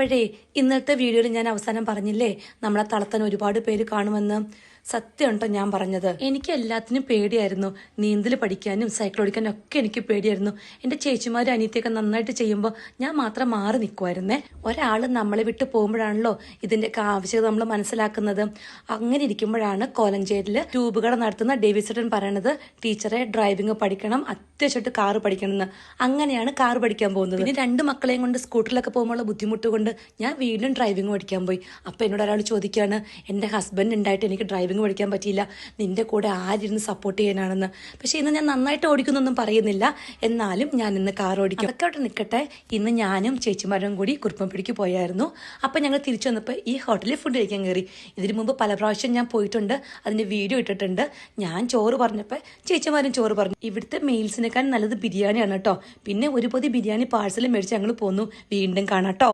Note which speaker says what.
Speaker 1: അപ്പോഴേ ഇന്നത്തെ വീഡിയോയിൽ ഞാൻ അവസാനം പറഞ്ഞില്ലേ നമ്മളെ തളത്താൻ ഒരുപാട് പേര് കാണുമെന്ന്. സത്യം കേട്ടോ ഞാൻ പറഞ്ഞത്. എനിക്ക് എല്ലാത്തിനും പേടിയായിരുന്നു. നീന്തൽ പഠിക്കാനും സൈക്കിൾ ഓടിക്കാനും ഒക്കെ എനിക്ക് പേടിയായിരുന്നു. എൻ്റെ ചേച്ചിമാരും അനിയത്തിയൊക്കെ നന്നായിട്ട് ചെയ്യുമ്പോൾ ഞാൻ മാത്രം മാറി നിൽക്കുമായിരുന്നേ. ഒരാൾ നമ്മളെ വിട്ട് പോകുമ്പോഴാണല്ലോ ഇതിൻ്റെയൊക്കെ ആവശ്യകത നമ്മൾ മനസ്സിലാക്കുന്നത്. അങ്ങനെ ഇരിക്കുമ്പോഴാണ് കോലഞ്ചേരിയിൽ ട്യൂബ് കട നടത്തുന്ന ഡേവിസേട്ടൻ പറയണത്, ടീച്ചറെ ഡ്രൈവിംഗ് പഠിക്കണം, അത്യാവശ്യമായിട്ട് കാറ് പഠിക്കണമെന്ന്. അങ്ങനെയാണ് കാറ് പഠിക്കാൻ പോകുന്നത്. പിന്നെ 2 മക്കളെയും കൊണ്ട് സ്കൂട്ടറിലൊക്കെ പോകുമ്പോഴുള്ള ബുദ്ധിമുട്ട് കൊണ്ട് ഞാൻ വീണ്ടും ഡ്രൈവിംഗ് പഠിക്കാൻ പോയി. അപ്പോൾ എന്നോട് ഒരാൾ ചോദിക്കുകയാണ്, എൻ്റെ ഹസ്ബൻഡ് ഉണ്ടായിട്ട് എനിക്ക് ഡ്രൈവിംഗ് പഠിക്കാൻ പറ്റിയില്ല, നിന്റെ കൂടെ ആരിരുന്ന് സപ്പോർട്ട് ചെയ്യാനാണെന്ന്. പക്ഷെ ഇന്ന് ഞാൻ നന്നായിട്ട് ഓടിക്കുന്നൊന്നും പറയുന്നില്ല, എന്നാലും ഞാൻ ഇന്ന് കാർ ഓടിക്കും. അതൊക്കെ അവിടെ നിൽക്കട്ടെ. ഇന്ന് ഞാനും ചേച്ചിമാരും കൂടി കുറുപ്പംപിടിക്ക് പോയായിരുന്നു. അപ്പം ഞങ്ങൾ തിരിച്ചു വന്നപ്പോൾ ഈ ഹോട്ടലിൽ ഫുഡ് കഴിക്കാൻ കയറി. ഇതിനു മുമ്പ് പല പ്രാവശ്യം ഞാൻ പോയിട്ടുണ്ട്, അതിൻ്റെ വീഡിയോ ഇട്ടിട്ടുണ്ട്. ഞാൻ ചോറ് പറഞ്ഞപ്പോൾ ചേച്ചിമാരും ചോറ് പറഞ്ഞു. ഇവിടുത്തെ മെയിൽസിനേക്കാൾ നല്ലത് ബിരിയാണിയാണ് കേട്ടോ. പിന്നെ ഒരു പൊതി ബിരിയാണി പാഴ്സൽ മേടിച്ച് ഞങ്ങൾ പോന്നു. വീണ്ടും കാണാം കേട്ടോ.